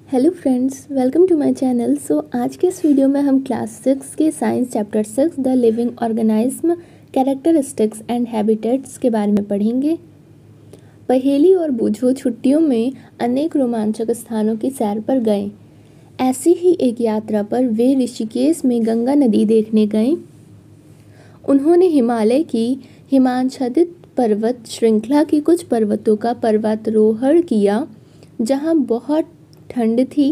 Hello friends, welcome to my channel. आज के इस वीडियो में हम क्लास 6 के science chapter 6 the living organism characteristics and habitats के बारे में पढ़ेंगे। पहेली और बूझो छुट्टियों में अनेक रोमांचक स्थानों की सैर पर गए। ऐसी ही एक यात्रा पर वे ऋषिकेश में गंगा नदी देखने गए। उन्होंने हिमालय की हिमाच्छादित पर्वत श्रृंखला की कुछ पर्वतों का पर्वतारोहण किया जहां बहुत ठंड थी।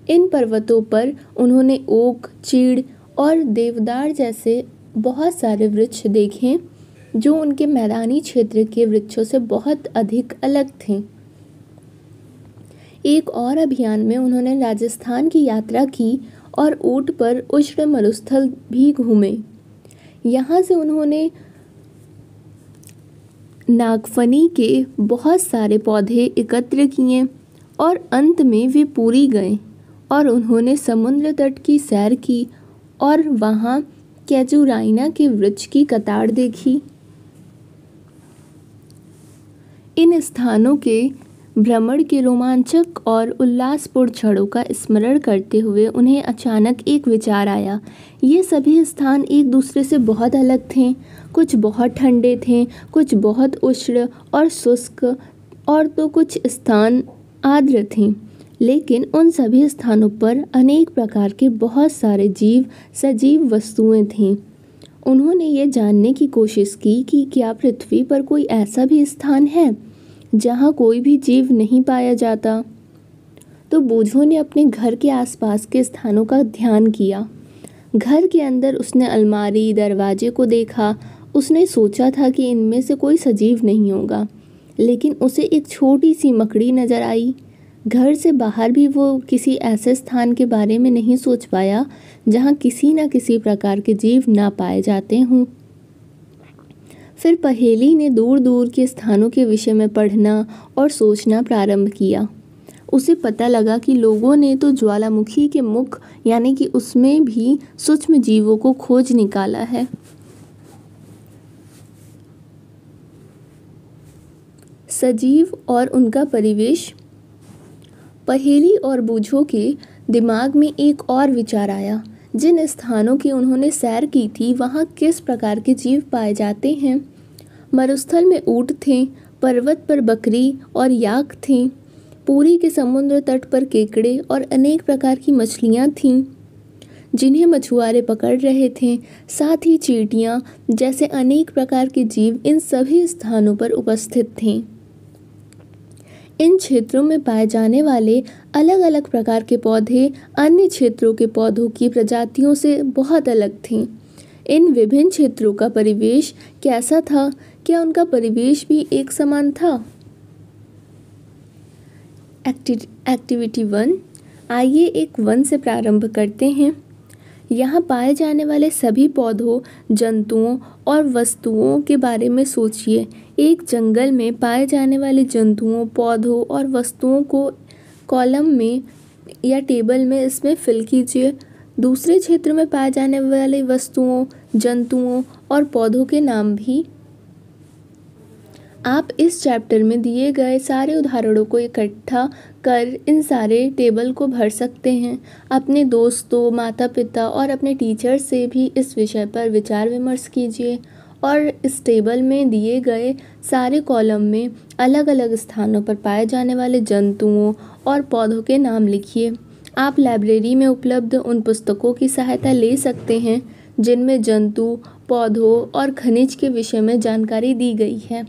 इन पर्वतों पर उन्होंने ओक, चीड़ और देवदार जैसे बहुत सारे वृक्ष देखे जो उनके मैदानी क्षेत्र के वृक्षों से बहुत अधिक अलग थे। एक और अभियान में उन्होंने राजस्थान की यात्रा की और ऊंट पर उष्ण मरुस्थल भी घूमे। यहाँ से उन्होंने नागफनी के बहुत सारे पौधे एकत्र किए और अंत में वे पुरी गए और उन्होंने समुद्र तट की सैर की और वहाँ कैजुराइना के वृक्ष की कतार देखी। इन स्थानों के भ्रमण के रोमांचक और उल्लासपूर्ण क्षणों का स्मरण करते हुए उन्हें अचानक एक विचार आया। ये सभी स्थान एक दूसरे से बहुत अलग थे। कुछ बहुत ठंडे थे, कुछ बहुत उष्ण और शुष्क और तो कुछ स्थान आर्द्र थे। लेकिन उन सभी स्थानों पर अनेक प्रकार के बहुत सारे सजीव वस्तुएं थीं। उन्होंने ये जानने की कोशिश की कि क्या पृथ्वी पर कोई ऐसा भी स्थान है जहाँ कोई भी जीव नहीं पाया जाता। तो बूझो ने अपने घर के आसपास के स्थानों का ध्यान किया। घर के अंदर उसने अलमारी, दरवाजे को देखा। उसने सोचा था कि इनमें से कोई सजीव नहीं होगा, लेकिन उसे एक छोटी सी मकड़ी नजर आई। घर से बाहर भी वो किसी ऐसे स्थान के बारे में नहीं सोच पाया जहाँ किसी न किसी प्रकार के जीव ना पाए जाते हों। फिर पहेली ने दूर दूर के स्थानों के विषय में पढ़ना और सोचना प्रारंभ किया। उसे पता लगा कि लोगों ने तो ज्वालामुखी के मुख यानी कि उसमें भी सूक्ष्म जीवों को खोज निकाला है। सजीव और उनका परिवेश। पहेली और बूझो के दिमाग में एक और विचार आया। जिन स्थानों की उन्होंने सैर की थी वहाँ किस प्रकार के जीव पाए जाते हैं। मरुस्थल में ऊंट थे, पर्वत पर बकरी और याक थे, पुरी के समुद्र तट पर केकड़े और अनेक प्रकार की मछलियाँ थीं जिन्हें मछुआरे पकड़ रहे थे। साथ ही चींटियाँ जैसे अनेक प्रकार के जीव इन सभी स्थानों पर उपस्थित थे। इन क्षेत्रों में पाए जाने वाले अलग अलग प्रकार के पौधे अन्य क्षेत्रों के पौधों की प्रजातियों से बहुत अलग थे। इन विभिन्न क्षेत्रों का परिवेश कैसा था? क्या उनका परिवेश भी एक समान था? एक्टिविटी 1। आइए एक वन से प्रारंभ करते हैं। यहाँ पाए जाने वाले सभी पौधों, जंतुओं और वस्तुओं के बारे में सोचिए। एक जंगल में पाए जाने वाले जंतुओं, पौधों और वस्तुओं को कॉलम में या टेबल में इसमें फिल कीजिए। दूसरे क्षेत्र में पाए जाने वाले वस्तुओं, जंतुओं और पौधों के नाम भी। आप इस चैप्टर में दिए गए सारे उदाहरणों को इकट्ठा कर इन सारे टेबल को भर सकते हैं। अपने दोस्तों, माता पिता और अपने टीचर से भी इस विषय पर विचार विमर्श कीजिए और इस टेबल में दिए गए सारे कॉलम में अलग अलग स्थानों पर पाए जाने वाले जंतुओं और पौधों के नाम लिखिए। आप लाइब्रेरी में उपलब्ध उन पुस्तकों की सहायता ले सकते हैं जिनमें जंतु, पौधों और खनिज के विषय में जानकारी दी गई है।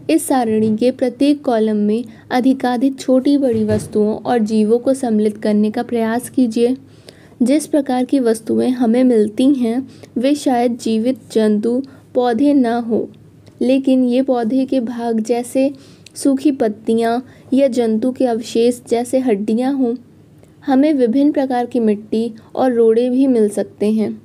इस सारणी के प्रत्येक कॉलम में अधिकाधिक छोटी बड़ी वस्तुओं और जीवों को सम्मिलित करने का प्रयास कीजिए। जिस प्रकार की वस्तुएं हमें मिलती हैं वे शायद जीवित जंतु, पौधे ना हो, लेकिन ये पौधे के भाग जैसे सूखी पत्तियां या जंतु के अवशेष जैसे हड्डियां हों। हमें विभिन्न प्रकार की मिट्टी और रोड़े भी मिल सकते हैं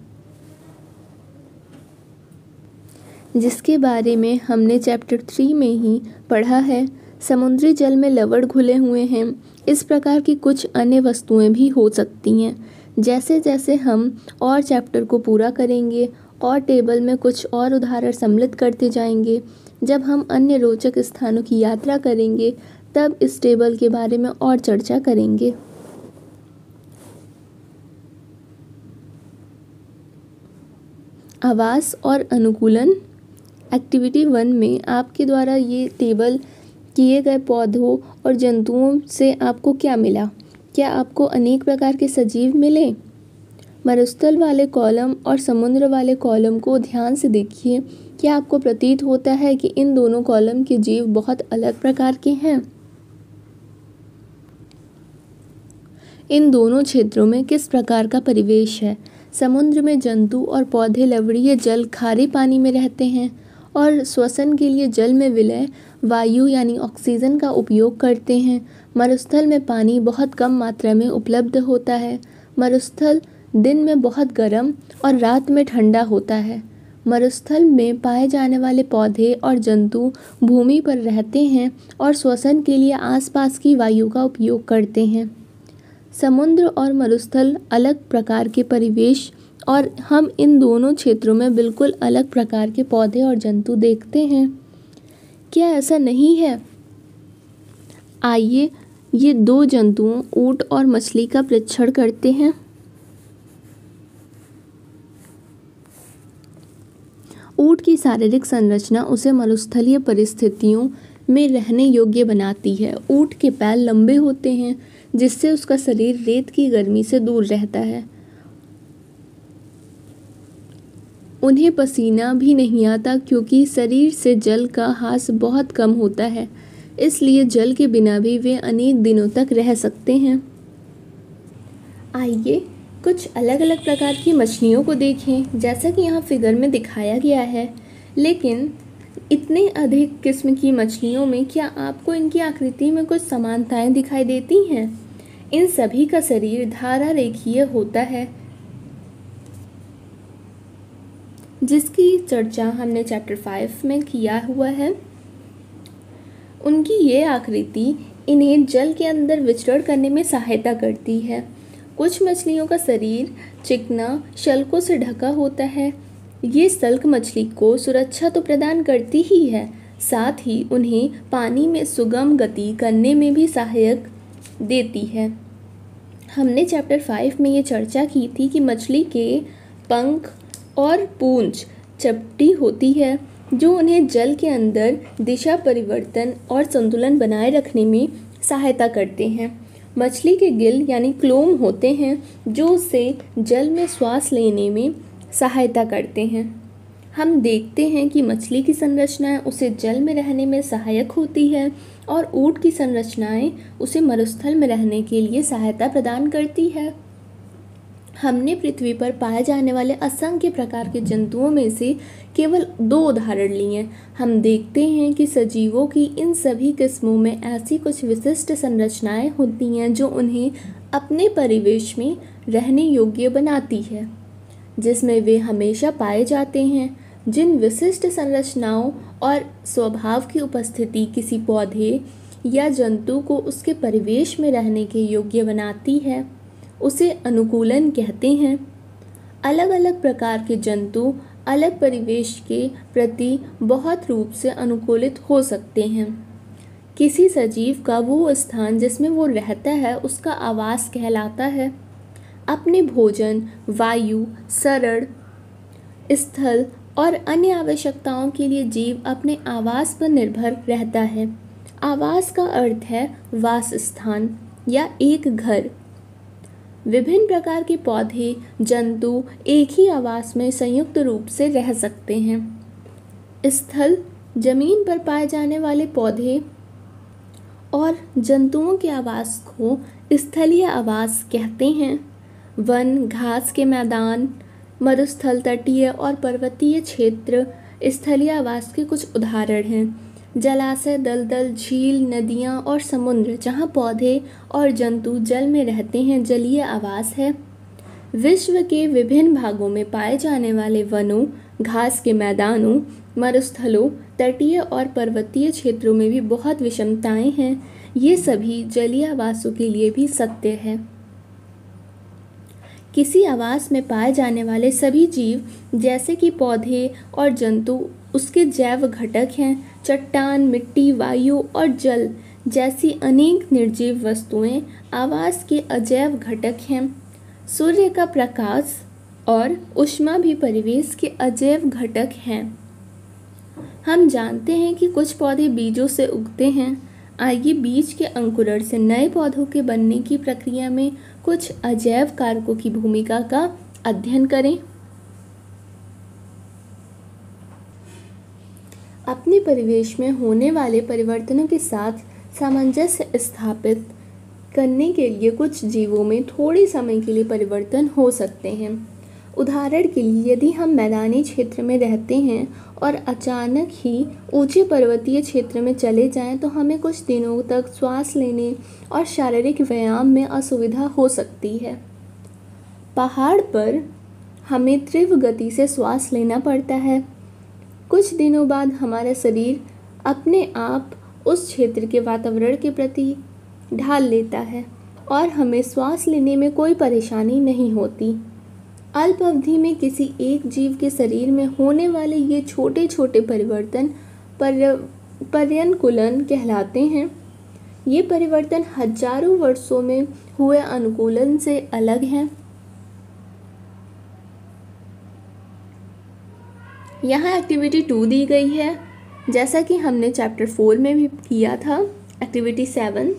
जिसके बारे में हमने चैप्टर 3 में ही पढ़ा है। समुद्री जल में लवण घुले हुए हैं। इस प्रकार की कुछ अन्य वस्तुएं भी हो सकती हैं। जैसे जैसे हम और चैप्टर को पूरा करेंगे और टेबल में कुछ और उदाहरण सम्मिलित करते जाएंगे, जब हम अन्य रोचक स्थानों की यात्रा करेंगे तब इस टेबल के बारे में और चर्चा करेंगे। आवास और अनुकूलन। एक्टिविटी 1 में आपके द्वारा ये टेबल किए गए पौधों और जंतुओं से आपको क्या मिला? क्या आपको अनेक प्रकार के सजीव मिले? मरुस्थल वाले कॉलम और समुद्र वाले कॉलम को ध्यान से देखिए। क्या आपको प्रतीत होता है कि इन दोनों कॉलम के जीव बहुत अलग प्रकार के हैं? इन दोनों क्षेत्रों में किस प्रकार का परिवेश है? समुद्र में जंतु और पौधे लवणीय जल खारे पानी में रहते हैं और श्वसन के लिए जल में विलय वायु यानी ऑक्सीजन का उपयोग करते हैं। मरुस्थल में पानी बहुत कम मात्रा में उपलब्ध होता है। मरुस्थल दिन में बहुत गर्म और रात में ठंडा होता है। मरुस्थल में पाए जाने वाले पौधे और जंतु भूमि पर रहते हैं और श्वसन के लिए आसपास की वायु का उपयोग करते हैं। समुद्र और मरुस्थल अलग प्रकार के परिवेश और हम इन दोनों क्षेत्रों में बिल्कुल अलग प्रकार के पौधे और जंतु देखते हैं। क्या ऐसा नहीं है? आइए ये दो जंतुओं ऊंट और मछली का परीक्षण करते हैं। ऊंट की शारीरिक संरचना उसे मरुस्थलीय परिस्थितियों में रहने योग्य बनाती है। ऊंट के पैर लंबे होते हैं जिससे उसका शरीर रेत की गर्मी से दूर रहता है। उन्हें पसीना भी नहीं आता क्योंकि शरीर से जल का ह्रास बहुत कम होता है, इसलिए जल के बिना भी वे अनेक दिनों तक रह सकते हैं। आइए कुछ अलग अलग प्रकार की मछलियों को देखें जैसा कि यहाँ फिगर में दिखाया गया है। लेकिन इतने अधिक किस्म की मछलियों में क्या आपको इनकी आकृति में कुछ समानताएं दिखाई देती हैं? इन सभी का शरीर धारा रेखीय होता है जिसकी चर्चा हमने चैप्टर 5 में किया हुआ है। उनकी ये आकृति इन्हें जल के अंदर विचरण करने में सहायता करती है। कुछ मछलियों का शरीर चिकना शल्कों से ढका होता है। ये शल्क मछली को सुरक्षा तो प्रदान करती ही है, साथ ही उन्हें पानी में सुगम गति करने में भी सहायक देती है। हमने चैप्टर 5 में ये चर्चा की थी कि मछली के पंख और पूंछ चपटी होती है जो उन्हें जल के अंदर दिशा परिवर्तन और संतुलन बनाए रखने में सहायता करते हैं। मछली के गिल यानी क्लोम होते हैं जो उसे जल में श्वास लेने में सहायता करते हैं। हम देखते हैं कि मछली की संरचनाएं उसे जल में रहने में सहायक होती है और ऊंट की संरचनाएं उसे मरुस्थल में रहने के लिए सहायता प्रदान करती है। हमने पृथ्वी पर पाए जाने वाले असंख्य प्रकार के जंतुओं में से केवल 2 उदाहरण लिए। हम देखते हैं कि सजीवों की इन सभी किस्मों में ऐसी कुछ विशिष्ट संरचनाएं होती हैं जो उन्हें अपने परिवेश में रहने योग्य बनाती है, जिसमें वे हमेशा पाए जाते हैं। जिन विशिष्ट संरचनाओं और स्वभाव की उपस्थिति किसी पौधे या जंतु को उसके परिवेश में रहने के योग्य बनाती है उसे अनुकूलन कहते हैं। अलग अलग प्रकार के जंतु अलग परिवेश के प्रति बहुत रूप से अनुकूलित हो सकते हैं। किसी सजीव का वो स्थान जिसमें वो रहता है उसका आवास कहलाता है। अपने भोजन, वायु, शरण स्थल और अन्य आवश्यकताओं के लिए जीव अपने आवास पर निर्भर रहता है। आवास का अर्थ है वास स्थान या एक घर। विभिन्न प्रकार के पौधे, जंतु एक ही आवास में संयुक्त रूप से रह सकते हैं। स्थल जमीन पर पाए जाने वाले पौधे और जंतुओं के आवास को स्थलीय आवास कहते हैं। वन, घास के मैदान, मरुस्थल, तटीय और पर्वतीय क्षेत्र स्थलीय आवास के कुछ उदाहरण हैं। जलाशय, दलदल, झील, नदियाँ और समुद्र जहाँ पौधे और जंतु जल में रहते हैं जलीय आवास है। विश्व के विभिन्न भागों में पाए जाने वाले वनों, घास के मैदानों, मरुस्थलों, तटीय और पर्वतीय क्षेत्रों में भी बहुत विषमताएं हैं। ये सभी जलीय आवासों के लिए भी सत्य है। किसी आवास में पाए जाने वाले सभी जीव जैसे कि पौधे और जंतु उसके जैव घटक हैं। चट्टान, मिट्टी, वायु और जल जैसी अनेक निर्जीव वस्तुएं आवास के अजैव घटक हैं। सूर्य का प्रकाश और ऊष्मा भी परिवेश के अजैव घटक हैं। हम जानते हैं कि कुछ पौधे बीजों से उगते हैं। आइए बीज के अंकुरण से नए पौधों के बनने की प्रक्रिया में कुछ अजैव कारकों की भूमिका का अध्ययन करें। अपने परिवेश में होने वाले परिवर्तनों के साथ सामंजस्य स्थापित करने के लिए कुछ जीवों में थोड़े समय के लिए परिवर्तन हो सकते हैं। उदाहरण के लिए यदि हम मैदानी क्षेत्र में रहते हैं और अचानक ही ऊंचे पर्वतीय क्षेत्र में चले जाएं तो हमें कुछ दिनों तक श्वास लेने और शारीरिक व्यायाम में असुविधा हो सकती है। पहाड़ पर हमें तीव्र गति से श्वास लेना पड़ता है। कुछ दिनों बाद हमारा शरीर अपने आप उस क्षेत्र के वातावरण के प्रति ढाल लेता है और हमें श्वास लेने में कोई परेशानी नहीं होती। अल्प अवधि में किसी एक जीव के शरीर में होने वाले ये छोटे छोटे परिवर्तन पर्यानुकूलन कहलाते हैं। ये परिवर्तन हजारों वर्षों में हुए अनुकूलन से अलग हैं। यहाँ एक्टिविटी 2 दी गई है, जैसा कि हमने चैप्टर 4 में भी किया था। एक्टिविटी 7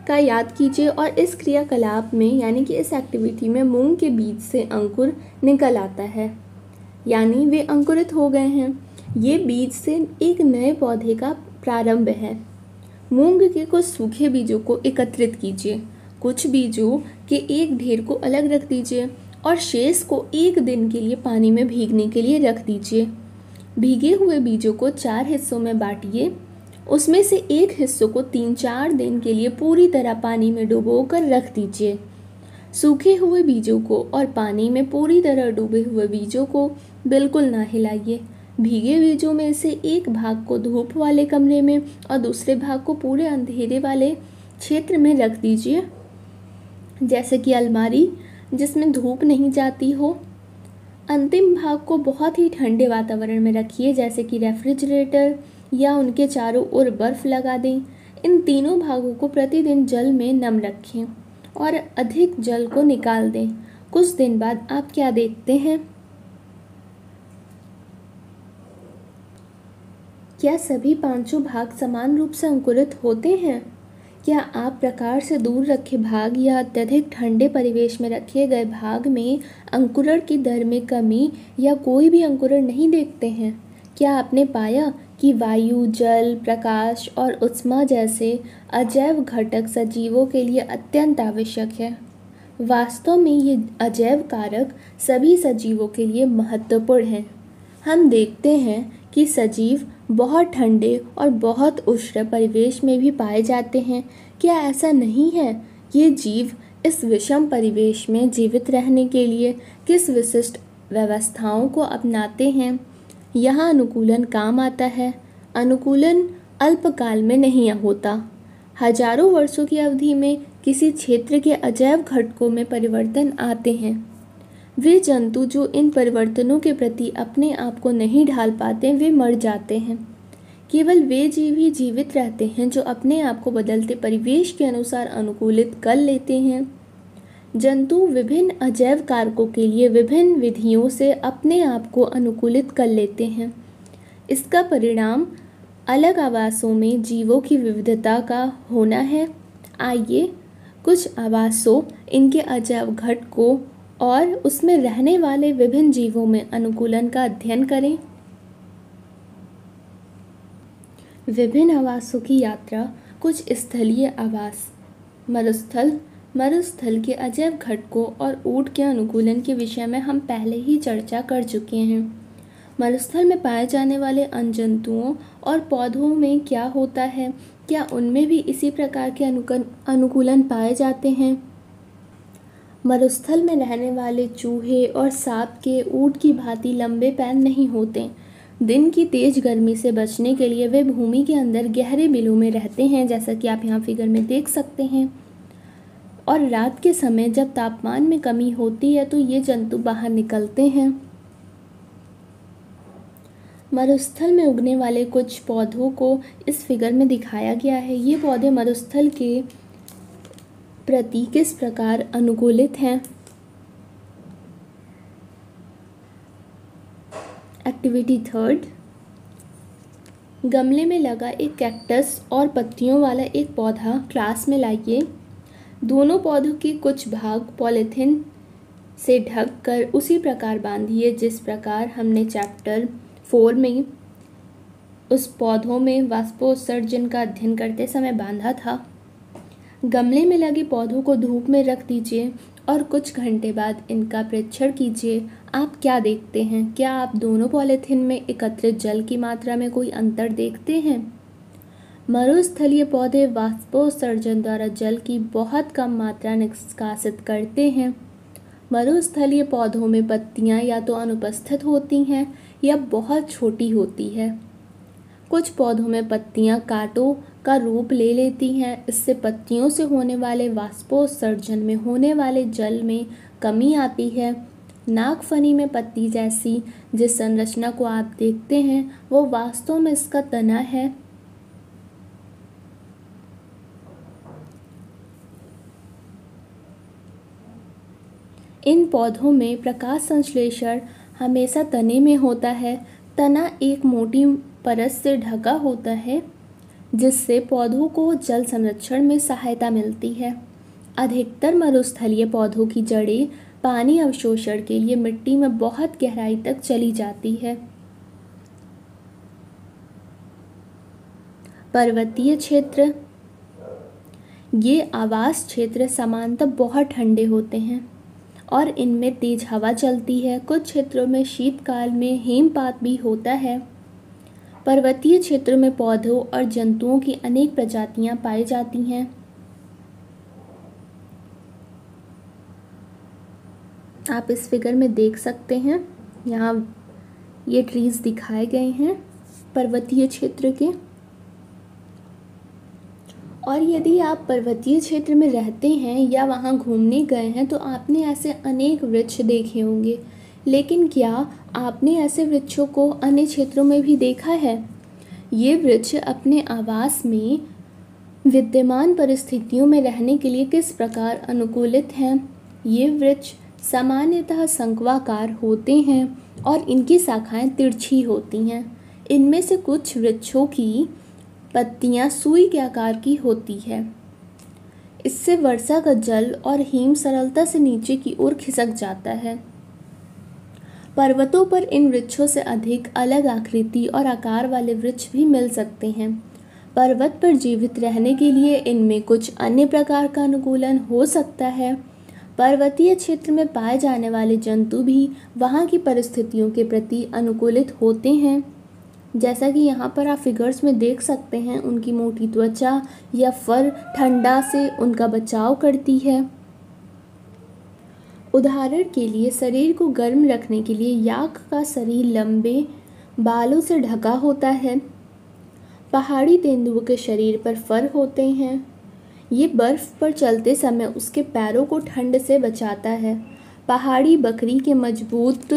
का याद कीजिए और इस क्रियाकलाप में यानी कि इस एक्टिविटी में मूंग के बीज से अंकुर निकल आता है, यानी वे अंकुरित हो गए हैं। ये बीज से एक नए पौधे का प्रारंभ है। मूंग के कुछ सूखे बीजों को एकत्रित कीजिए, कुछ बीजों के एक ढेर को अलग रख दीजिए और शेष को एक दिन के लिए पानी में भीगने के लिए रख दीजिए। भीगे हुए बीजों को 4 हिस्सों में बांटिए। उसमें से एक हिस्सों को 3-4 दिन के लिए पूरी तरह पानी में डुबोकर रख दीजिए। सूखे हुए बीजों को और पानी में पूरी तरह डूबे हुए बीजों को बिल्कुल ना हिलाइए। भीगे बीजों में से एक भाग को धूप वाले कमरे में और दूसरे भाग को पूरे अंधेरे वाले क्षेत्र में रख दीजिए, जैसे कि अलमारी जिसमें धूप नहीं जाती हो। अंतिम भाग को बहुत ही ठंडे वातावरण में रखिए, जैसे कि रेफ्रिजरेटर, या उनके चारों ओर बर्फ लगा दें। इन तीनों भागों को प्रतिदिन जल में नम रखें और अधिक जल को निकाल दें। कुछ दिन बाद आप क्या देखते हैं? क्या सभी 5 भाग समान रूप से अंकुरित होते हैं? क्या आप प्रकाश से दूर रखे भाग या अत्यधिक ठंडे परिवेश में रखे गए भाग में अंकुरण की दर में कमी या कोई भी अंकुरण नहीं देखते हैं? क्या आपने पाया कि वायु, जल, प्रकाश और ऊष्मा जैसे अजैव घटक सजीवों के लिए अत्यंत आवश्यक है? वास्तव में ये अजैव कारक सभी सजीवों के लिए महत्वपूर्ण हैं। हम देखते हैं कि सजीव बहुत ठंडे और उष्ण उष्ण परिवेश में भी पाए जाते हैं। क्या ऐसा नहीं है? ये जीव इस विषम परिवेश में जीवित रहने के लिए किस विशिष्ट व्यवस्थाओं को अपनाते हैं? यहाँ अनुकूलन काम आता है। अनुकूलन अल्पकाल में नहीं होता। हजारों वर्षों की अवधि में किसी क्षेत्र के अजैव घटकों में परिवर्तन आते हैं। वे जंतु जो इन परिवर्तनों के प्रति अपने आप को नहीं ढाल पाते, वे मर जाते हैं। केवल वे जीव ही जीवित रहते हैं जो अपने आप को बदलते परिवेश के अनुसार अनुकूलित कर लेते हैं। जंतु विभिन्न अजैव कारकों के लिए विभिन्न विधियों से अपने आप को अनुकूलित कर लेते हैं। इसका परिणाम अलग आवासों में जीवों की विविधता का होना है। आइए कुछ आवासों, इनके अजैव घटकों और उसमें रहने वाले विभिन्न जीवों में अनुकूलन का अध्ययन करें। विभिन्न आवासों की यात्रा। कुछ स्थलीय आवास। मरुस्थल के अजैव घटकों और ऊंट के अनुकूलन के विषय में हम पहले ही चर्चा कर चुके हैं। मरुस्थल में पाए जाने वाले अन्य जंतुओं और पौधों में क्या होता है? क्या उनमें भी इसी प्रकार के अनुकूलन पाए जाते हैं? मरुस्थल में रहने वाले चूहे और सांप के ऊंट की भांति लंबे पैर नहीं होते। दिन की तेज गर्मी से बचने के लिए वे भूमि के अंदर गहरे बिलों में रहते हैं, जैसा कि आप यहाँ फिगर में देख सकते हैं। और रात के समय जब तापमान में कमी होती है तो ये जंतु बाहर निकलते हैं। मरुस्थल में उगने वाले कुछ पौधों को इस फिगर में दिखाया गया है। ये पौधे मरुस्थल के प्रति किस प्रकार अनुकूलित हैं? एक्टिविटी थर्ड, गमले में लगा एक कैक्टस और पत्तियों वाला एक पौधा क्लास में लाइए। दोनों पौधों के कुछ भाग पॉलीथीन से ढक कर उसी प्रकार बांधिए जिस प्रकार हमने चैप्टर 4 में उस पौधों में वाष्पोत्सर्जन का अध्ययन करते समय बांधा था। गमले में लगे पौधों को धूप में रख दीजिए और कुछ घंटे बाद इनका परीक्षण कीजिए। आप क्या देखते हैं? क्या आप दोनों पॉलीथीन में एकत्रित जल की मात्रा में कोई अंतर देखते हैं? मरुस्थलीय पौधे वाष्पोत्सर्जन द्वारा जल की बहुत कम मात्रा निष्कासित करते हैं। मरुस्थलीय पौधों में पत्तियां या तो अनुपस्थित होती हैं या बहुत छोटी होती है। कुछ पौधों में पत्तियां कांटों का रूप ले लेती हैं। इससे पत्तियों से होने वाले वाष्पोत्सर्जन में होने वाले जल में कमी आती है। नागफनी में पत्ती जैसी जिस संरचना को आप देखते हैं वो वास्तव में इसका तना है। इन पौधों में प्रकाश संश्लेषण हमेशा तने में होता है। तना एक मोटी परत से ढका होता है जिससे पौधों को जल संरक्षण में सहायता मिलती है। अधिकतर मरुस्थलीय पौधों की जड़ें पानी अवशोषण के लिए मिट्टी में बहुत गहराई तक चली जाती है। पर्वतीय क्षेत्र, ये आवास क्षेत्र सामान्यतः बहुत ठंडे होते हैं और इनमें तेज हवा चलती है। कुछ क्षेत्रों में शीतकाल में हिमपात भी होता है। पर्वतीय क्षेत्रों में पौधों और जंतुओं की अनेक प्रजातियां पाई जाती हैं। आप इस फिगर में देख सकते हैं, यहाँ ये ट्रीज दिखाए गए हैं पर्वतीय क्षेत्र के। और यदि आप पर्वतीय क्षेत्र में रहते हैं या वहाँ घूमने गए हैं तो आपने ऐसे अनेक वृक्ष देखे होंगे, लेकिन क्या आपने ऐसे वृक्षों को अन्य क्षेत्रों में भी देखा है? ये वृक्ष अपने आवास में विद्यमान परिस्थितियों में रहने के लिए किस प्रकार अनुकूलित हैं? ये वृक्ष सामान्यतः शंक्वाकार होते हैं और इनकी शाखाएं तिरछी होती हैं। इनमें से कुछ वृक्षों की पत्तियां सुई के आकार की होती है। इससे वर्षा का जल और हिम सरलता से नीचे की ओर खिसक जाता है। पर्वतों पर इन वृक्षों से अधिक अलग आकृति और आकार वाले वृक्ष भी मिल सकते हैं। पर्वत पर जीवित रहने के लिए इनमें कुछ अन्य प्रकार का अनुकूलन हो सकता है। पर्वतीय क्षेत्र में पाए जाने वाले जंतु भी वहाँ की परिस्थितियों के प्रति अनुकूलित होते हैं। जैसा कि यहाँ पर आप फिगर्स में देख सकते हैं, उनकी मोटी त्वचा या फर ठंडा से उनका बचाव करती है। उदाहरण के लिए शरीर को गर्म रखने के लिए याक का शरीर लंबे बालों से ढका होता है। पहाड़ी तेंदुओं के शरीर पर फर होते हैं। ये बर्फ पर चलते समय उसके पैरों को ठंड से बचाता है। पहाड़ी बकरी के मजबूत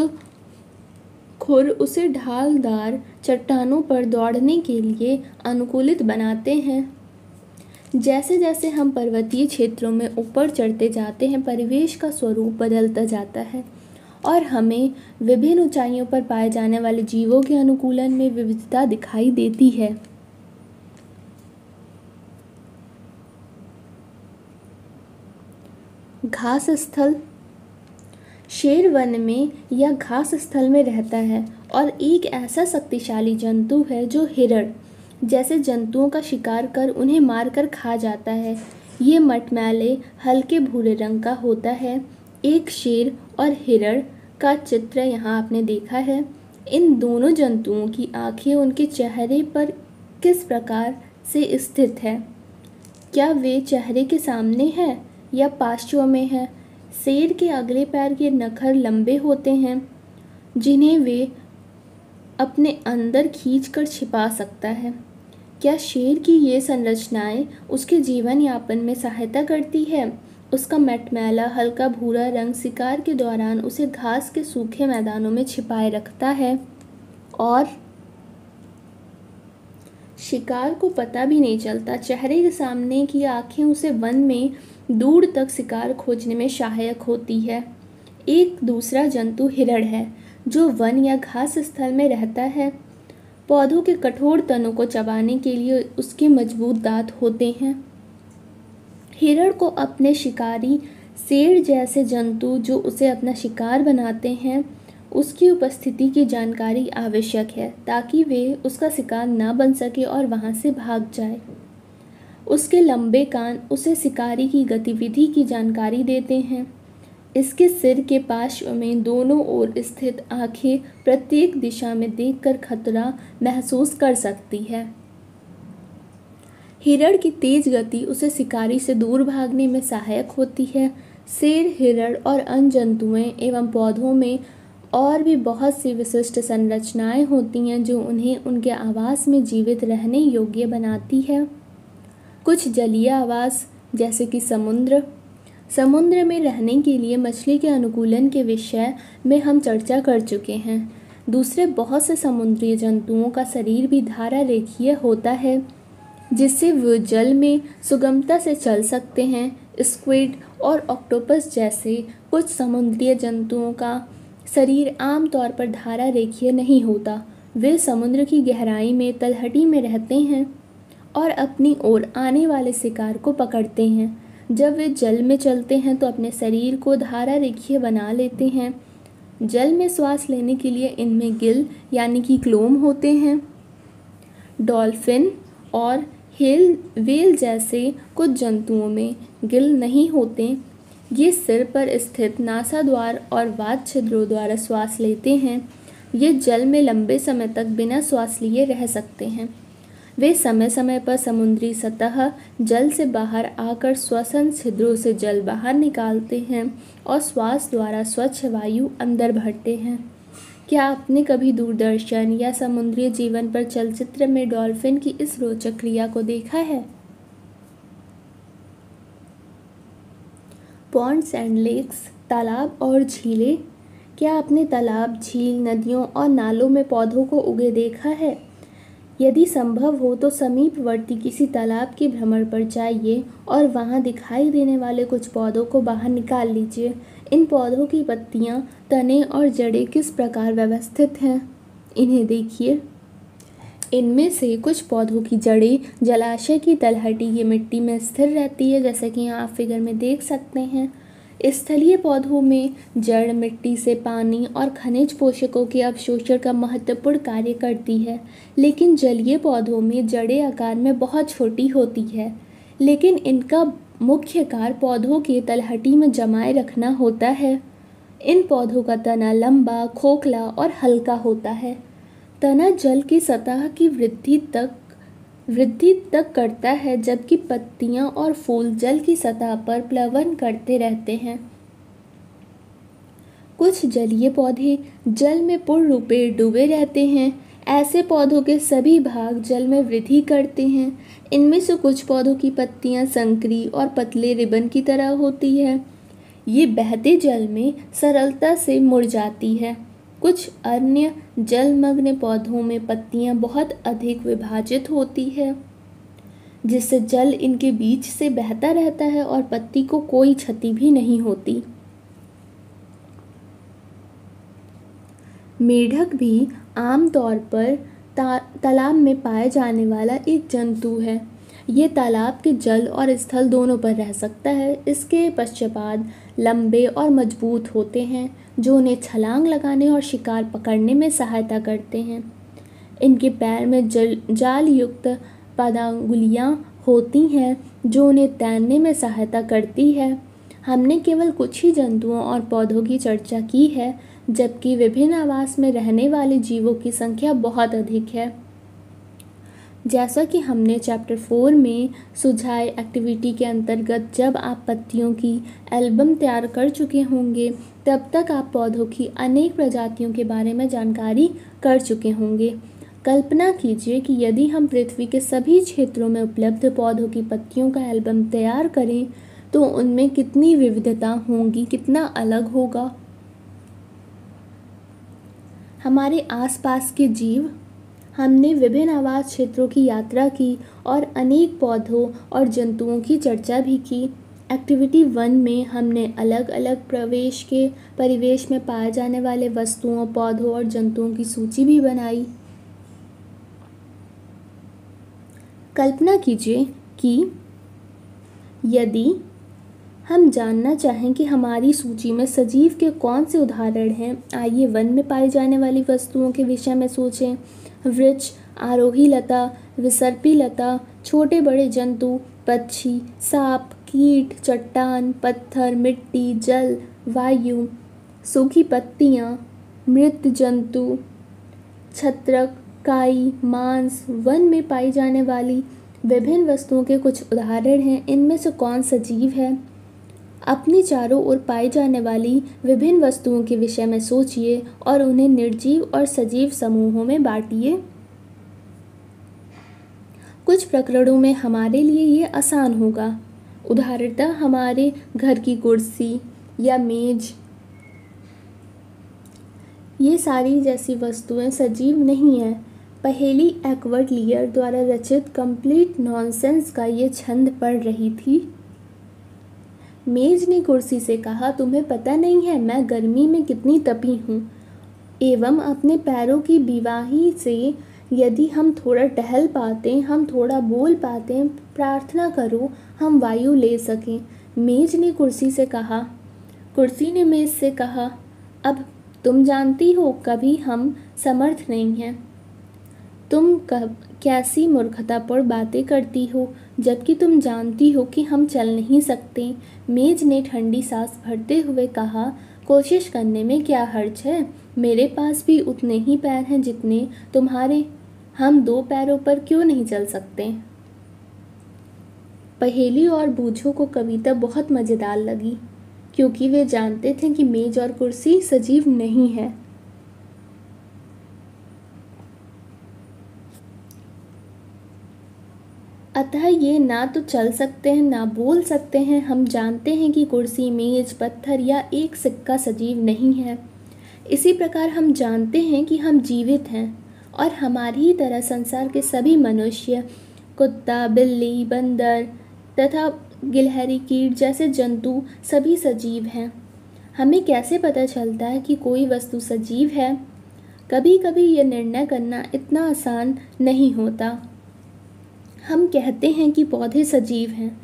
खुर उसे ढालदार चट्टानों पर दौड़ने के लिए अनुकूलित बनाते हैं। जैसे जैसे हम पर्वतीय क्षेत्रों में ऊपर चढ़ते जाते हैं, परिवेश का स्वरूप बदलता जाता है और हमें विभिन्न ऊंचाइयों पर पाए जाने वाले जीवों के अनुकूलन में विविधता दिखाई देती है। घास स्थल, शेर वन में या घास स्थल में रहता है और एक ऐसा शक्तिशाली जंतु है जो हिरण जैसे जंतुओं का शिकार कर उन्हें मारकर खा जाता है। ये मटमैले हल्के भूरे रंग का होता है। एक शेर और हिरण का चित्र यहाँ आपने देखा है। इन दोनों जंतुओं की आंखें उनके चेहरे पर किस प्रकार से स्थित है? क्या वे चेहरे के सामने हैं या पार्श्व में है? शेर के अगले पैर के नखर लंबे होते हैं जिन्हें वे अपने अंदर खींचकर छिपा सकता है। क्या शेर की ये संरचनाएं उसके जीवन यापन में सहायता करती है? उसका मटमैला हल्का भूरा रंग शिकार के दौरान उसे घास के सूखे मैदानों में छिपाए रखता है और शिकार को पता भी नहीं चलता। चेहरे के सामने की आंखें उसे वन में दूर तक शिकार खोजने में सहायक होती है। एक दूसरा जंतु हिरण है जो वन या घास स्थल में रहता है। पौधों के कठोर तनों को चबाने के लिए उसके मजबूत दांत होते हैं। हिरण को अपने शिकारी शेर जैसे जंतु जो उसे अपना शिकार बनाते हैं उसकी उपस्थिति की जानकारी आवश्यक है ताकि वे उसका शिकार ना बन सके और वहां से भाग जाए। उसके लंबे कान उसे शिकारी की गतिविधि की जानकारी देते हैं। इसके सिर के पार्श्व में दोनों ओर स्थित आंखें प्रत्येक दिशा में देखकर खतरा महसूस कर सकती है। हिरण की तेज गति उसे शिकारी से दूर भागने में सहायक होती है। शेर, हिरण और अन्य जंतुओं एवं पौधों में और भी बहुत सी विशिष्ट संरचनाएं होती हैं जो उन्हें उनके आवास में जीवित रहने योग्य बनाती है। कुछ जलीय आवास जैसे कि समुद्र में रहने के लिए मछली के अनुकूलन के विषय में हम चर्चा कर चुके हैं। दूसरे बहुत से समुद्री जंतुओं का शरीर भी धारा रेखीय होता है जिससे वे जल में सुगमता से चल सकते हैं। स्क्विड और ऑक्टोपस जैसे कुछ समुद्री जंतुओं का शरीर आमतौर पर धारा रेखीय नहीं होता। वे समुद्र की गहराई में तलहटी में रहते हैं और अपनी ओर आने वाले शिकार को पकड़ते हैं। जब वे जल में चलते हैं तो अपने शरीर को धारा रेखीय बना लेते हैं। जल में श्वास लेने के लिए इनमें गिल यानी कि क्लोम होते हैं। डॉल्फिन और व्हेल जैसे कुछ जंतुओं में गिल नहीं होते। ये सिर पर स्थित नासाद्वार और वात छिद्रों द्वारा श्वास लेते हैं। ये जल में लंबे समय तक बिना श्वास लिए रह सकते हैं। वे समय समय पर समुद्री सतह जल से बाहर आकर श्वसन छिद्रों से जल बाहर निकालते हैं और श्वास द्वारा स्वच्छ वायु अंदर भरते हैं। क्या आपने कभी दूरदर्शन या समुद्री जीवन पर चलचित्र में डॉल्फिन की इस रोचक क्रिया को देखा है? पॉन्ड्स एंड लेक्स, तालाब और झीलें। क्या आपने तालाब, झील, नदियों और नालों में पौधों को उगे देखा है? यदि संभव हो तो समीपवर्ती किसी तालाब के भ्रमण पर जाइए और वहां दिखाई देने वाले कुछ पौधों को बाहर निकाल लीजिए। इन पौधों की पत्तियां, तने और जड़ें किस प्रकार व्यवस्थित हैं, इन्हें देखिए। इनमें से कुछ पौधों की जड़ें जलाशय की तलहटी की मिट्टी में स्थिर रहती है, जैसे कि यहाँ आप फिगर में देख सकते हैं। स्थलीय पौधों में जड़ मिट्टी से पानी और खनिज पोषकों के अवशोषण का महत्वपूर्ण कार्य करती है, लेकिन जलीय पौधों में जड़ें आकार में बहुत छोटी होती है, लेकिन इनका मुख्य कार्य पौधों के तलहटी में जमाए रखना होता है। इन पौधों का तना लंबा, खोखला और हल्का होता है। तना जल की सतह की वृद्धि तक करता है, जबकि पत्तियां और फूल जल की सतह पर प्लवन करते रहते हैं। कुछ जलीय पौधे जल में पूर्ण रूप से डूबे रहते हैं। ऐसे पौधों के सभी भाग जल में वृद्धि करते हैं। इनमें से कुछ पौधों की पत्तियां संकरी और पतले रिबन की तरह होती है। ये बहते जल में सरलता से मुड़ जाती है। कुछ अन्य जलमग्न पौधों में पत्तियां बहुत अधिक विभाजित होती है, जिससे जल इनके बीच से बहता रहता है और पत्ती को कोई क्षति भी नहीं होती। मेढक भी आमतौर पर तालाब में पाए जाने वाला एक जंतु है। ये तालाब के जल और स्थल दोनों पर रह सकता है। इसके पश्चपाद लंबे और मजबूत होते हैं, जो उन्हें छलांग लगाने और शिकार पकड़ने में सहायता करते हैं। इनके पैर में जाल युक्त पदांगुलियां होती हैं, जो उन्हें तैरने में सहायता करती है। हमने केवल कुछ ही जंतुओं और पौधों की चर्चा की है, जबकि विभिन्न आवास में रहने वाले जीवों की संख्या बहुत अधिक है। जैसा कि हमने चैप्टर 4 में सुझाए एक्टिविटी के अंतर्गत जब आप पत्तियों की एल्बम तैयार कर चुके होंगे, तब तक आप पौधों की अनेक प्रजातियों के बारे में जानकारी कर चुके होंगे। कल्पना कीजिए कि यदि हम पृथ्वी के सभी क्षेत्रों में उपलब्ध पौधों की पत्तियों का एल्बम तैयार करें तो उनमें कितनी विविधता होगी, कितना अलग होगा। हमारे आसपास के जीव। हमने विभिन्न आवास क्षेत्रों की यात्रा की और अनेक पौधों और जंतुओं की चर्चा भी की। एक्टिविटी 1 में हमने अलग अलग परिवेश में पाए जाने वाले वस्तुओं, पौधों और जंतुओं की सूची भी बनाई। कल्पना कीजिए कि यदि हम जानना चाहें कि हमारी सूची में सजीव के कौन से उदाहरण हैं। आइए वन में पाई जाने वाली वस्तुओं के विषय में सोचें। वृक्ष, आरोही लता, विसर्पी लता, छोटे बड़े जंतु, पक्षी, सांप, कीट, चट्टान, पत्थर, मिट्टी, जल, वायु, सूखी पत्तियाँ, मृत जंतु, छत्रक, काई, मांस। वन में पाई जाने वाली विभिन्न वस्तुओं के कुछ उदाहरण हैं। इनमें से कौन सजीव है? अपनी चारों ओर पाई जाने वाली विभिन्न वस्तुओं के विषय में सोचिए और उन्हें निर्जीव और सजीव समूहों में बांटिए। कुछ प्रकरणों में हमारे लिए ये आसान होगा। उदाहरणतः हमारे घर की कुर्सी या मेज, ये सारी जैसी वस्तुएं सजीव नहीं हैं। पहेली एडवर्ड लियर द्वारा रचित कंप्लीट नॉनसेंस का ये छंद पढ़ रही थी। मेज ने कुर्सी से कहा, तुम्हें पता नहीं है मैं गर्मी में कितनी तपी हूँ, एवं अपने पैरों की बीवाही से यदि हम थोड़ा टहल पाते, हम थोड़ा बोल पाते, प्रार्थना करो हम वायु ले सकें। मेज ने कुर्सी से कहा। कुर्सी ने मेज से कहा, अब तुम जानती हो कभी हम समर्थ नहीं हैं। तुम कैसी मूर्खतापूर्ण बातें करती हो, जबकि तुम जानती हो कि हम चल नहीं सकते। मेज ने ठंडी सांस भरते हुए कहा, कोशिश करने में क्या हर्ज है। मेरे पास भी उतने ही पैर हैं जितने तुम्हारे। हम 2 पैरों पर क्यों नहीं चल सकते। पहेली और बूझों को कविता बहुत मज़ेदार लगी, क्योंकि वे जानते थे कि मेज और कुर्सी सजीव नहीं है। अतः ये ना तो चल सकते हैं ना बोल सकते हैं। हम जानते हैं कि कुर्सी, मेज, पत्थर या एक सिक्का सजीव नहीं है। इसी प्रकार हम जानते हैं कि हम जीवित हैं और हमारी ही तरह संसार के सभी मनुष्य, कुत्ता, बिल्ली, बंदर तथा गिलहरी, कीट जैसे जंतु सभी सजीव हैं। हमें कैसे पता चलता है कि कोई वस्तु सजीव है? कभी कभी यह निर्णय करना इतना आसान नहीं होता। हम कहते हैं कि पौधे सजीव हैं,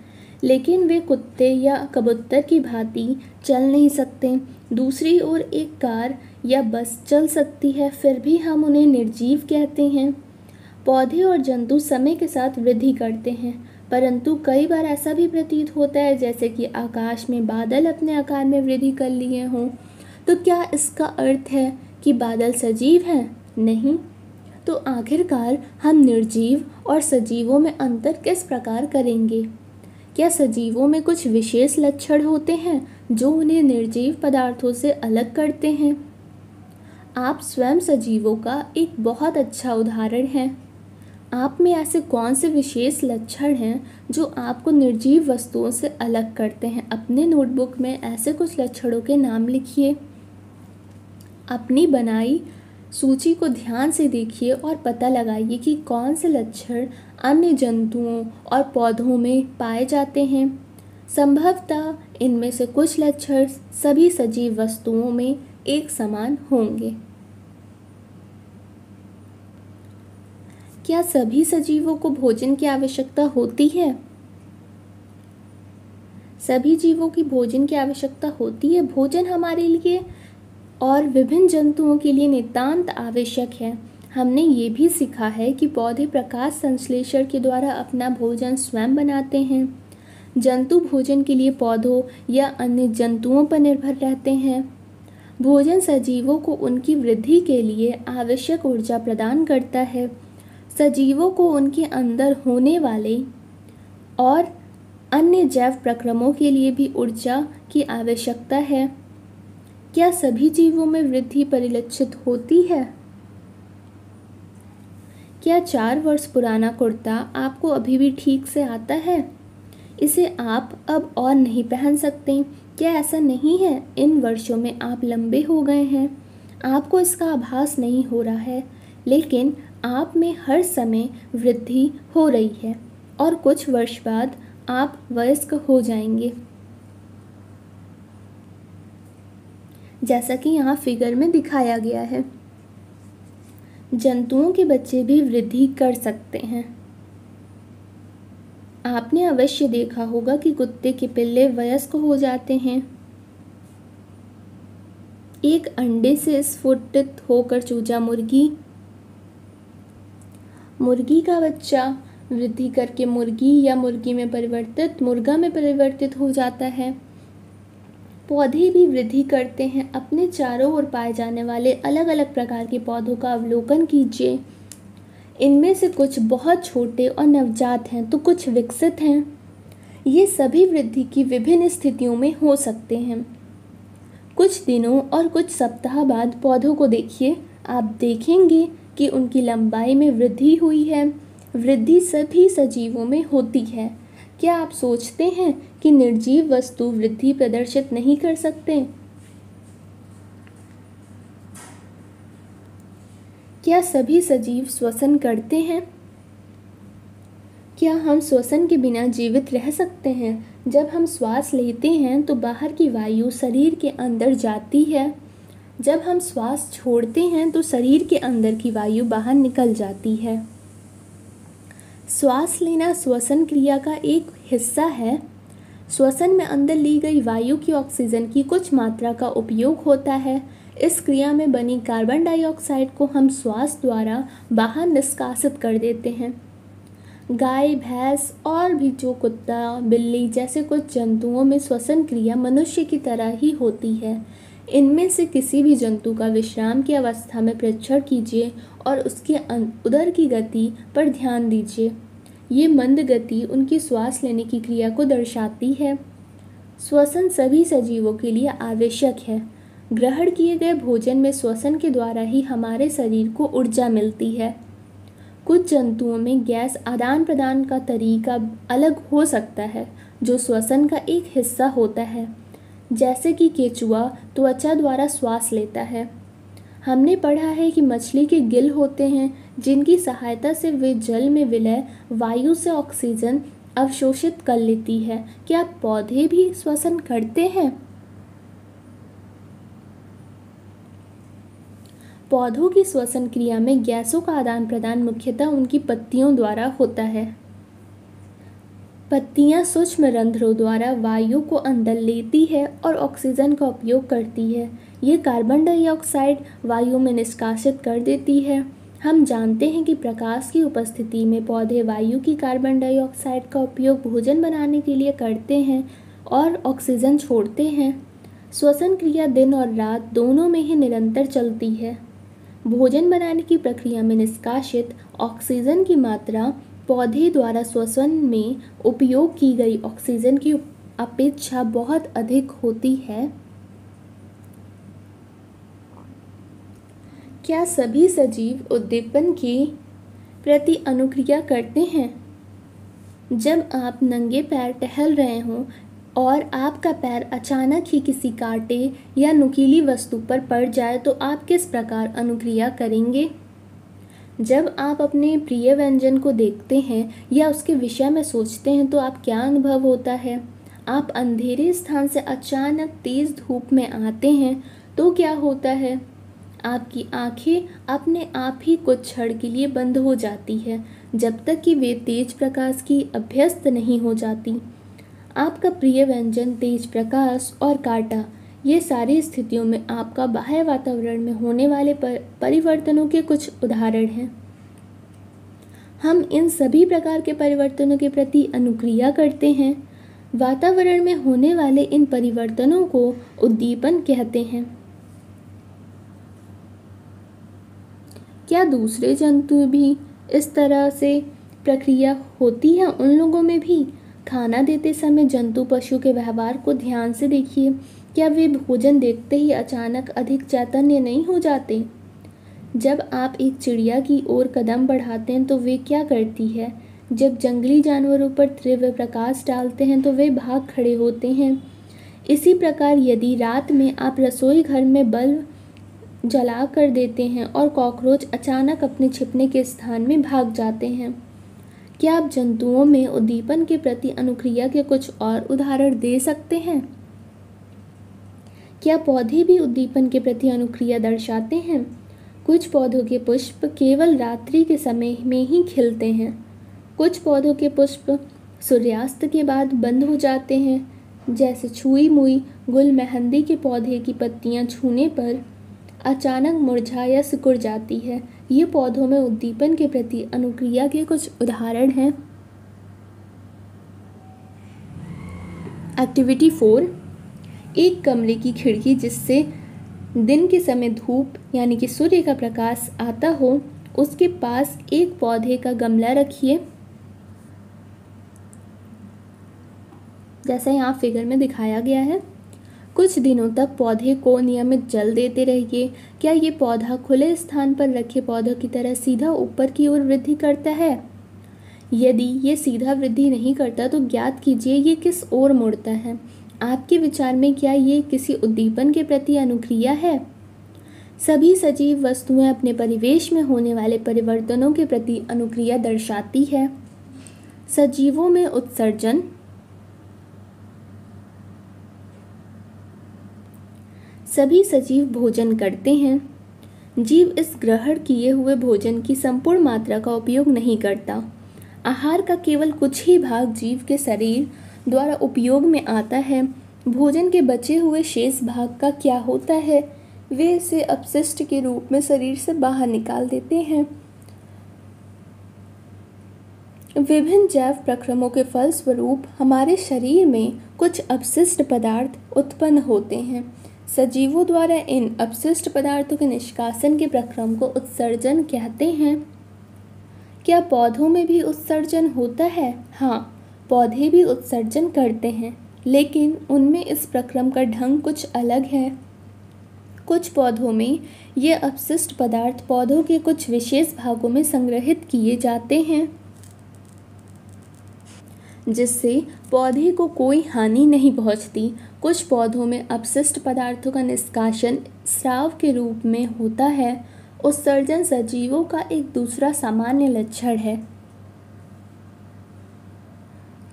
लेकिन वे कुत्ते या कबूतर की भांति चल नहीं सकते। दूसरी ओर एक कार या बस चल सकती है, फिर भी हम उन्हें निर्जीव कहते हैं। पौधे और जंतु समय के साथ वृद्धि करते हैं, परंतु कई बार ऐसा भी प्रतीत होता है जैसे कि आकाश में बादल अपने आकार में वृद्धि कर लिए हों। तो क्या इसका अर्थ है कि बादल सजीव हैं? नहीं। तो आखिरकार हम निर्जीव और सजीवों में अंतर किस प्रकार करेंगे? क्या सजीवों में कुछ विशेष लक्षण होते हैं जो उन्हें निर्जीव पदार्थों से अलग करते हैं? आप स्वयं सजीवों का एक बहुत अच्छा उदाहरण हैं। आप में ऐसे कौन से विशेष लक्षण हैं जो आपको निर्जीव वस्तुओं से अलग करते हैं? अपने नोटबुक में ऐसे कुछ लक्षणों के नाम लिखिए। अपनी बनाई सूची को ध्यान से देखिए और पता लगाइए कि कौन से लक्षण अन्य जंतुओं और पौधों में पाए जाते हैं। संभवतः इनमें से कुछ लक्षण सभी सजीव वस्तुओं में एक समान होंगे। क्या सभी सजीवों को भोजन की आवश्यकता होती है? सभी जीवों की भोजन की आवश्यकता होती है। भोजन हमारे लिए और विभिन्न जंतुओं के लिए नितांत आवश्यक है। हमने ये भी सीखा है कि पौधे प्रकाश संश्लेषण के द्वारा अपना भोजन स्वयं बनाते हैं। जंतु भोजन के लिए पौधों या अन्य जंतुओं पर निर्भर रहते हैं। भोजन सजीवों को उनकी वृद्धि के लिए आवश्यक ऊर्जा प्रदान करता है। सजीवों को उनके अंदर होने वाले और अन्य जैव प्रक्रमों के लिए भी ऊर्जा की आवश्यकता है। क्या सभी जीवों में वृद्धि परिलक्षित होती है? क्या 4 वर्ष पुराना कुर्ता आपको अभी भी ठीक से आता है? इसे आप अब और नहीं पहन सकते। क्या ऐसा नहीं है इन वर्षों में आप लंबे हो गए हैं? आपको इसका आभास नहीं हो रहा है, लेकिन आप में हर समय वृद्धि हो रही है और कुछ वर्ष बाद आप वयस्क हो जाएंगे। जैसा कि यहाँ फिगर में दिखाया गया है। जंतुओं के बच्चे भी वृद्धि कर सकते हैं। आपने अवश्य देखा होगा कि कुत्ते के पिल्ले वयस्क हो जाते हैं। एक अंडे से स्फुटित होकर चूजा मुर्गी का बच्चा वृद्धि करके मुर्गी या मुर्गा में परिवर्तित हो जाता है। पौधे भी वृद्धि करते हैं। अपने चारों ओर पाए जाने वाले अलग अलग प्रकार के पौधों का अवलोकन कीजिए। इनमें से कुछ बहुत छोटे और नवजात हैं तो कुछ विकसित हैं। ये सभी वृद्धि की विभिन्न स्थितियों में हो सकते हैं। कुछ दिनों और कुछ सप्ताह बाद पौधों को देखिए। आप देखेंगे कि उनकी लंबाई में वृद्धि हुई है। वृद्धि सभी सजीवों में होती है। क्या आप सोचते हैं कि निर्जीव वस्तु वृद्धि प्रदर्शित नहीं कर सकते? क्या सभी सजीव श्वसन करते हैं? क्या हम श्वसन के बिना जीवित रह सकते हैं? जब हम श्वास लेते हैं तो बाहर की वायु शरीर के अंदर जाती है। जब हम श्वास छोड़ते हैं तो शरीर के अंदर की वायु बाहर निकल जाती है। श्वास लेना श्वसन क्रिया का एक हिस्सा है। श्वसन में अंदर ली गई वायु की ऑक्सीजन की कुछ मात्रा का उपयोग होता है। इस क्रिया में बनी कार्बन डाइऑक्साइड को हम श्वास द्वारा बाहर निष्कासित कर देते हैं। गाय, भैंस और भी जो कुत्ता, बिल्ली जैसे कुछ जंतुओं में श्वसन क्रिया मनुष्य की तरह ही होती है। इनमें से किसी भी जंतु का विश्राम की अवस्था में परीक्षण कीजिए और उसके उदर की गति पर ध्यान दीजिए। ये मंद गति उनकी श्वास लेने की क्रिया को दर्शाती है। श्वसन सभी सजीवों के लिए आवश्यक है। ग्रहण किए गए भोजन में श्वसन के द्वारा ही हमारे शरीर को ऊर्जा मिलती है। कुछ जंतुओं में गैस आदान प्रदान का तरीका अलग हो सकता है जो श्वसन का एक हिस्सा होता है। जैसे कि केंचुआ त्वचा द्वारा श्वास लेता है। हमने पढ़ा है कि मछली के गिल होते हैं जिनकी सहायता से वे जल में विलय वायु से ऑक्सीजन अवशोषित कर लेती है। क्या पौधे भी श्वसन करते हैं? पौधों की श्वसन क्रिया में गैसों का आदान प्रदान मुख्यतः उनकी पत्तियों द्वारा होता है। पत्तियां सूक्ष्म रंध्रों द्वारा वायु को अंदर लेती है और ऑक्सीजन का उपयोग करती है। ये कार्बन डाइऑक्साइड वायु में निष्कासित कर देती है। हम जानते हैं कि प्रकाश की उपस्थिति में पौधे वायु की कार्बन डाइऑक्साइड का उपयोग भोजन बनाने के लिए करते हैं और ऑक्सीजन छोड़ते हैं। श्वसन क्रिया दिन और रात दोनों में ही निरंतर चलती है। भोजन बनाने की प्रक्रिया में निष्कासित ऑक्सीजन की मात्रा पौधे द्वारा श्वसन में उपयोग की गई ऑक्सीजन की अपेक्षा बहुत अधिक होती है। क्या सभी सजीव उद्दीपन के प्रति अनुक्रिया करते हैं? जब आप नंगे पैर टहल रहे हों और आपका पैर अचानक ही किसी कांटे या नुकीली वस्तु पर पड़ जाए तो आप किस प्रकार अनुक्रिया करेंगे? जब आप अपने प्रिय व्यंजन को देखते हैं या उसके विषय में सोचते हैं तो आप क्या अनुभव होता है? आप अंधेरे स्थान से अचानक तेज धूप में आते हैं तो क्या होता है? आपकी आंखें अपने आप ही कुछ क्षण के लिए बंद हो जाती है जब तक कि वे तेज प्रकाश की अभ्यस्त नहीं हो जाती। आपका प्रिय व्यंजन, तेज प्रकाश और कांटा, ये सारी स्थितियों में आपका बाह्य वातावरण में होने वाले परिवर्तनों के कुछ उदाहरण हैं। हम इन सभी प्रकार के परिवर्तनों के प्रति अनुक्रिया करते हैं। वातावरण में होने वाले इन परिवर्तनों को उद्दीपन कहते हैं। क्या दूसरे जंतु भी इस तरह से प्रक्रिया होती है उन लोगों में भी? खाना देते समय जंतु पशु के व्यवहार को ध्यान से देखिए। क्या वे भोजन देखते ही अचानक अधिक चैतन्य नहीं हो जाते? जब आप एक चिड़िया की ओर कदम बढ़ाते हैं तो वे क्या करती है? जब जंगली जानवरों पर तीव्र प्रकाश डालते हैं तो वे भाग खड़े होते हैं। इसी प्रकार यदि रात में आप रसोई घर में बल्ब जला कर देते हैं और कॉकरोच अचानक अपने छिपने के स्थान में भाग जाते हैं। क्या आप जंतुओं में उद्दीपन के प्रति अनुक्रिया के कुछ और उदाहरण दे सकते हैं? क्या पौधे भी उद्दीपन के प्रति अनुक्रिया दर्शाते हैं? कुछ पौधों के पुष्प केवल रात्रि के समय में ही खिलते हैं। कुछ पौधों के पुष्प सूर्यास्त के बाद बंद हो जाते हैं, जैसे छुई मुई गुल मेहंदी के पौधे की पत्तियां छूने पर अचानक मुरझा या सिकुड़ जाती है। ये पौधों में उद्दीपन के प्रति अनुक्रिया के कुछ उदाहरण हैं। एक्टिविटी 4, एक कमरे की खिड़की जिससे दिन के समय धूप यानी कि सूर्य का प्रकाश आता हो, उसके पास एक पौधे का गमला रखिए, जैसा यहाँ फिगर में दिखाया गया है। कुछ दिनों तक पौधे को नियमित जल देते रहिए। क्या ये पौधा खुले स्थान पर रखे पौधों की तरह सीधा ऊपर की ओर वृद्धि करता है? यदि ये सीधा वृद्धि नहीं करता तो ज्ञात कीजिए ये किस ओर मुड़ता है। आपके विचार में क्या ये किसी उद्दीपन के प्रति अनुक्रिया है? सभी सजीव वस्तुएं अपने परिवेश में होने वाले परिवर्तनों के प्रति अनुक्रिया दर्शाती है। सजीवों में उत्सर्जन, सभी सजीव भोजन करते हैं। जीव इस ग्रहण किए हुए भोजन की संपूर्ण मात्रा का उपयोग नहीं करता। आहार का केवल कुछ ही भाग जीव के शरीर द्वारा उपयोग में आता है। भोजन के बचे हुए शेष भाग का क्या होता है? वे इसे अपशिष्ट के रूप में शरीर से बाहर निकाल देते हैं। विभिन्न जैव प्रक्रमों के फलस्वरूप हमारे शरीर में कुछ अपशिष्ट पदार्थ उत्पन्न होते हैं। सजीवों द्वारा इन अपशिष्ट पदार्थों के निष्कासन के प्रक्रम को उत्सर्जन कहते हैं। क्या पौधों में भी उत्सर्जन होता है? हाँ, पौधे भी उत्सर्जन करते हैं, लेकिन उनमें इस प्रक्रम का ढंग कुछ अलग है। कुछ पौधों में ये अपशिष्ट पदार्थ पौधों के कुछ विशेष भागों में संग्रहित किए जाते हैं, जिससे पौधे को कोई हानि नहीं पहुंचती। कुछ पौधों में अपशिष्ट पदार्थों का निष्कासन स्राव के रूप में होता है। उत्सर्जन सजीवों का एक दूसरा सामान्य लक्षण है।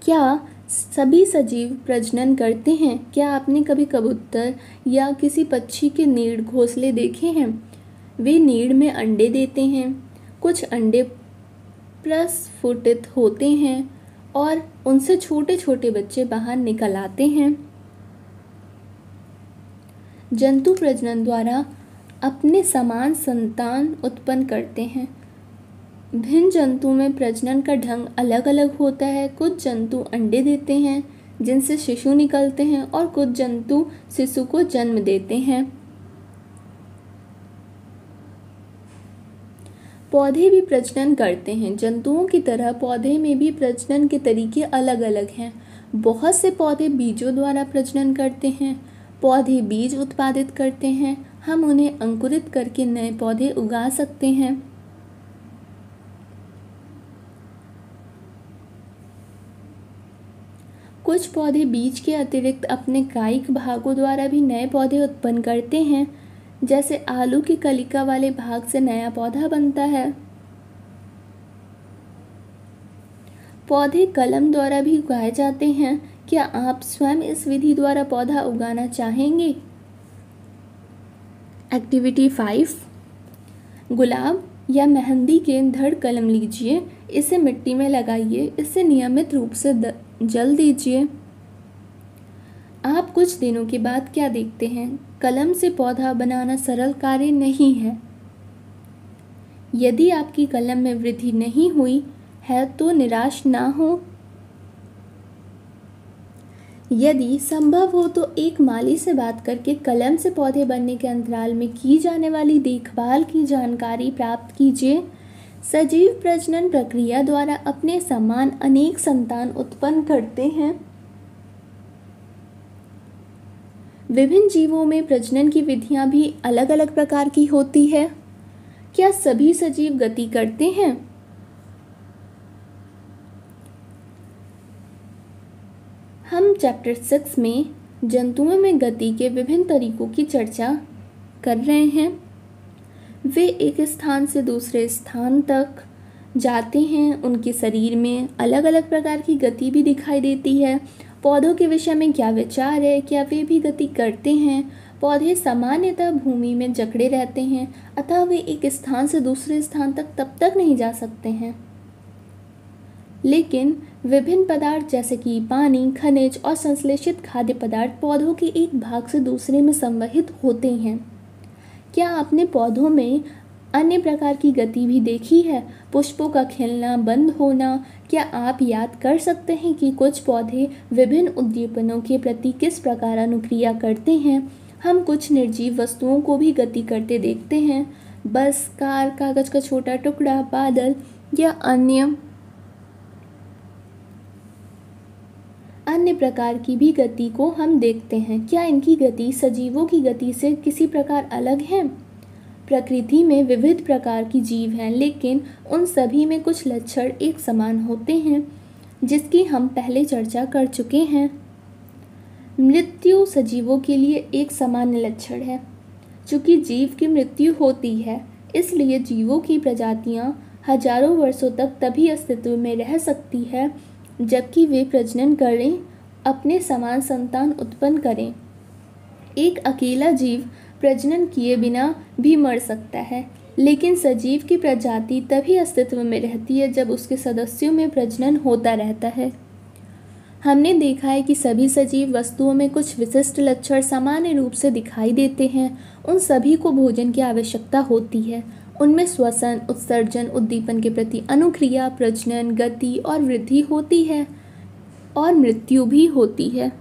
क्या सभी सजीव प्रजनन करते हैं? क्या आपने कभी कबूतर या किसी पक्षी के नीड़ घोंसले देखे हैं? वे नीड़ में अंडे देते हैं। कुछ अंडे प्रस्फुटित होते हैं और उनसे छोटे छोटे बच्चे बाहर निकल आते हैं। जंतु प्रजनन द्वारा अपने समान संतान उत्पन्न करते हैं। भिन्न जंतुओं में प्रजनन का ढंग अलग अलग होता है। कुछ जंतु अंडे देते हैं जिनसे शिशु निकलते हैं और कुछ जंतु शिशु को जन्म देते हैं। पौधे भी प्रजनन करते हैं। जंतुओं की तरह पौधे में भी प्रजनन के तरीके अलग अलग हैं। बहुत से पौधे बीजों द्वारा प्रजनन करते हैं। पौधे बीज उत्पादित करते हैं। हम उन्हें अंकुरित करके नए पौधे उगा सकते हैं। कुछ पौधे बीज के अतिरिक्त अपने कायिक भागों द्वारा भी नए पौधे उत्पन्न करते हैं, जैसे आलू की कलिका वाले भाग से नया पौधा बनता है। पौधे कलम द्वारा भी उगाए जाते हैं। क्या आप स्वयं इस विधि द्वारा पौधा उगाना चाहेंगे? एक्टिविटी 5, गुलाब या मेहंदी के धड़ कलम लीजिए, इसे मिट्टी में लगाइए, इसे नियमित रूप से जल दीजिए। आप कुछ दिनों के बाद क्या देखते हैं? कलम से पौधा बनाना सरल कार्य नहीं है। यदि आपकी कलम में वृद्धि नहीं हुई है तो निराश ना हो। यदि संभव हो तो एक माली से बात करके कलम से पौधे बनने के अंतराल में की जाने वाली देखभाल की जानकारी प्राप्त कीजिए। सजीव प्रजनन प्रक्रिया द्वारा अपने समान अनेक संतान उत्पन्न करते हैं। विभिन्न जीवों में प्रजनन की विधियां भी अलग अलग प्रकार की होती है। क्या सभी सजीव गति करते हैं? हम चैप्टर 6 में जंतुओं में गति के विभिन्न तरीकों की चर्चा कर रहे हैं। वे एक स्थान से दूसरे स्थान तक जाते हैं। उनके शरीर में अलग अलग प्रकार की गति भी दिखाई देती है पौधों के विषय में क्या विचार है? क्या वे भी गति करते हैं? पौधे सामान्यतः भूमि में जकड़े रहते हैं, अतः वे एक स्थान से दूसरे स्थान तक तब तक नहीं जा सकते हैं। लेकिन विभिन्न पदार्थ जैसे कि पानी, खनिज और संश्लेषित खाद्य पदार्थ पौधों के एक भाग से दूसरे में संवहित होते हैं। क्या आपने पौधों में अन्य प्रकार की गति भी देखी है? पुष्पों का खिलना, बंद होना। क्या आप याद कर सकते हैं कि कुछ पौधे विभिन्न उद्दीपनों के प्रति किस प्रकार अनुक्रिया करते हैं? हम कुछ निर्जीव वस्तुओं को भी गति करते देखते हैं। बस, कार, कागज का छोटा टुकड़ा, बादल या अन्य प्रकार की भी गति को हम देखते हैं। क्या इनकी गति सजीवों की गति से किसी प्रकार अलग है? प्रकृति में विविध प्रकार की जीव हैं, लेकिन उन सभी में कुछ लक्षण एक समान होते हैं, जिसकी हम पहले चर्चा कर चुके हैं। मृत्यु सजीवों के लिए एक सामान्य लक्षण है। चूँकि जीव की मृत्यु होती है, इसलिए जीवों की प्रजातियां हजारों वर्षों तक तभी अस्तित्व में रह सकती है जबकि वे प्रजनन करें, अपने समान संतान उत्पन्न करें। एक अकेला जीव प्रजनन किए बिना भी मर सकता है, लेकिन सजीव की प्रजाति तभी अस्तित्व में रहती है जब उसके सदस्यों में प्रजनन होता रहता है। हमने देखा है कि सभी सजीव वस्तुओं में कुछ विशिष्ट लक्षण सामान्य रूप से दिखाई देते हैं। उन सभी को भोजन की आवश्यकता होती है। उनमें श्वसन, उत्सर्जन, उद्दीपन के प्रति अनुक्रिया, प्रजनन, गति और वृद्धि होती है और मृत्यु भी होती है।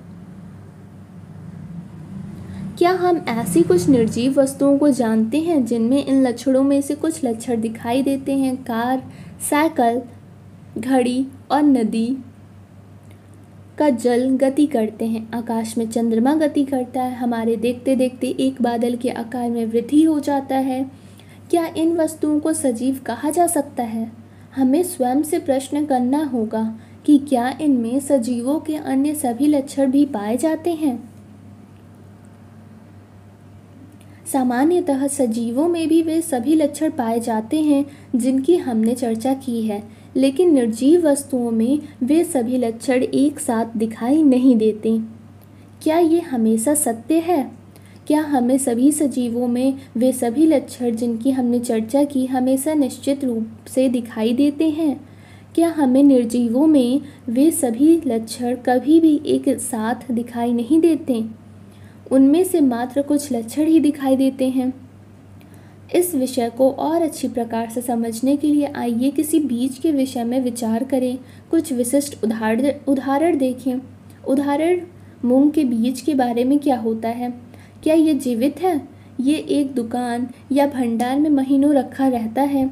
क्या हम ऐसी कुछ निर्जीव वस्तुओं को जानते हैं जिनमें इन लक्षणों में से कुछ लक्षण दिखाई देते हैं? कार, साइकिल, घड़ी और नदी का जल गति करते हैं। आकाश में चंद्रमा गति करता है। हमारे देखते देखते एक बादल के आकार में वृद्धि हो जाता है। क्या इन वस्तुओं को सजीव कहा जा सकता है? हमें स्वयं से प्रश्न करना होगा कि क्या इनमें सजीवों के अन्य सभी लक्षण भी पाए जाते हैं? सामान्यतः सजीवों में भी वे सभी लक्षण पाए जाते हैं जिनकी हमने चर्चा की है, लेकिन निर्जीव वस्तुओं में वे सभी लक्षण एक साथ दिखाई नहीं देते। क्या ये हमेशा सत्य है? क्या हमें सभी सजीवों में वे सभी लक्षण जिनकी हमने चर्चा की हमेशा निश्चित रूप से दिखाई देते हैं? क्या हमें निर्जीवों में वे सभी लक्षण कभी भी एक साथ दिखाई नहीं देते? उनमें से मात्र कुछ लक्षण ही दिखाई देते हैं। इस विषय को और अच्छी प्रकार से समझने के लिए आइए किसी बीज के विषय में विचार करें। कुछ विशिष्ट उदाहरण देखें। उदाहरण, मूंग के बीज के बारे में क्या होता है? क्या ये जीवित है? ये एक दुकान या भंडार में महीनों रखा रहता है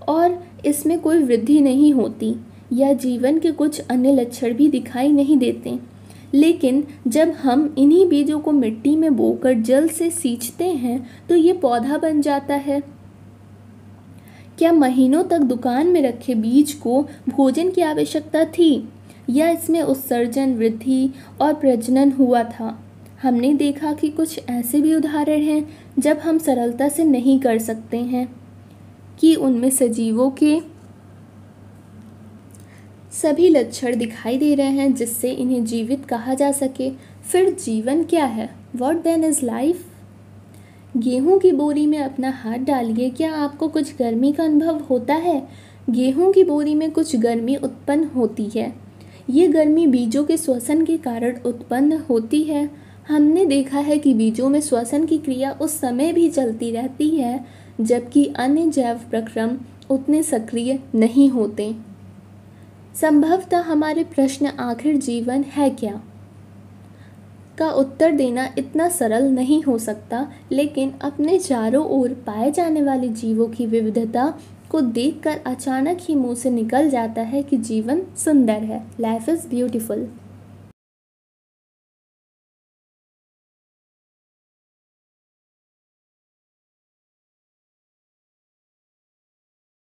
और इसमें कोई वृद्धि नहीं होती या जीवन के कुछ अन्य लक्षण भी दिखाई नहीं देते। लेकिन जब हम इन्हीं बीजों को मिट्टी में बोकर जल से सींचते हैं तो ये पौधा बन जाता है। क्या महीनों तक दुकान में रखे बीज को भोजन की आवश्यकता थी या इसमें उत्सर्जन, वृद्धि और प्रजनन हुआ था? हमने देखा कि कुछ ऐसे भी उदाहरण हैं जब हम सरलता से नहीं कर सकते हैं कि उनमें सजीवों के सभी लक्षण दिखाई दे रहे हैं जिससे इन्हें जीवित कहा जा सके। फिर जीवन क्या है? What then is life? गेहूं की बोरी में अपना हाथ डालिए। क्या आपको कुछ गर्मी का अनुभव होता है? गेहूं की बोरी में कुछ गर्मी उत्पन्न होती है। ये गर्मी बीजों के श्वसन के कारण उत्पन्न होती है। हमने देखा है कि बीजों में श्वसन की क्रिया उस समय भी चलती रहती है जबकि अन्य जैव प्रक्रम उतने सक्रिय नहीं होते। संभवतः हमारे प्रश्न आखिर जीवन है क्या का उत्तर देना इतना सरल नहीं हो सकता, लेकिन अपने चारों ओर पाए जाने वाले जीवों की विविधता को देखकर अचानक ही मुंह से निकल जाता है कि जीवन सुंदर है। Life is beautiful.